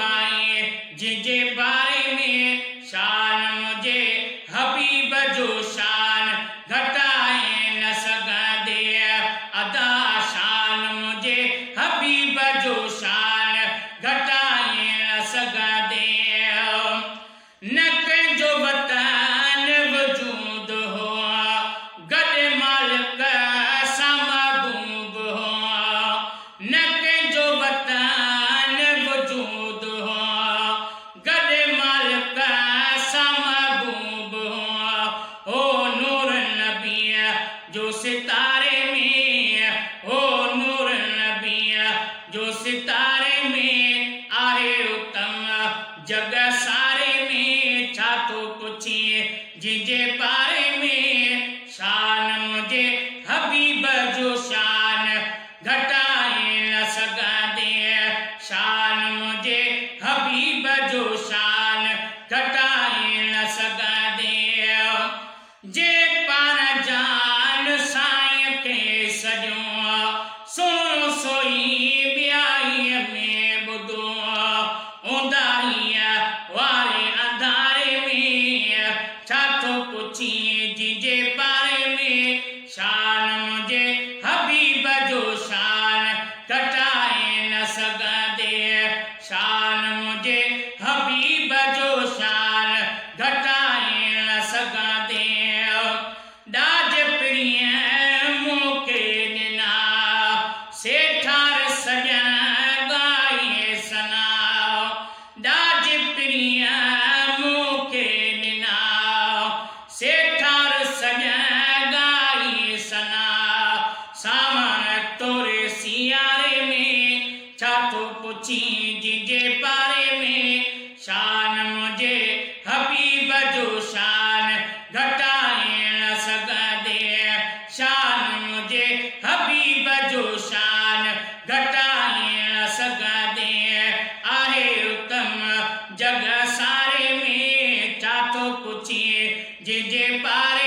भाई जिनके बारे में शान मुझे हबीब जो शान घटाए न सघंदे अदा शान मुझे हबीब जो शान घटाए न सघंदे न कंहिंजो वतन वजूद हो गॾु मालिक सां महबूब हो न कंहिंजो वतन वजूद हो गॾु मालिक सां महबूब हो नूर नबीअ जो सितारे में हो नूर नबीअ जो सितारे में आहे उत्तम जग सारे में छा थो पुछीं जिनजे बारे में शान मुझे हबीब जो शान घटाए न सघंदे शान मुझे हबीब जो शान घटाए न सघंदे जे पाण जान साईं खे सॼो सुणो सोई ॿियाईअ में ॿुधो ऊंदाहीअ वारे अंधारे में छा थो पुछीं जिनजे बारे में शान मुझे हबीब जो शान घटाए न सघंदे शान मुझे हबीब जो शान घटाए न सघंदे ॾाज पिणीअ मूंखे ॾिना सेठार सॼण ॻाए सना ॾाज पिणीअ मूंखे ॾिना सेठार सॼण ॻाए सना सावण तोरे सियारे में छा थो पुछीं जिनजे बारे में शान मुझे हबीब जो शान घटाए न सघंदे शान मुझे हबीब जो शान घटाए न सघंदे आहे उत्तम जग सारे में छा थो पुछीं जिनजे बारे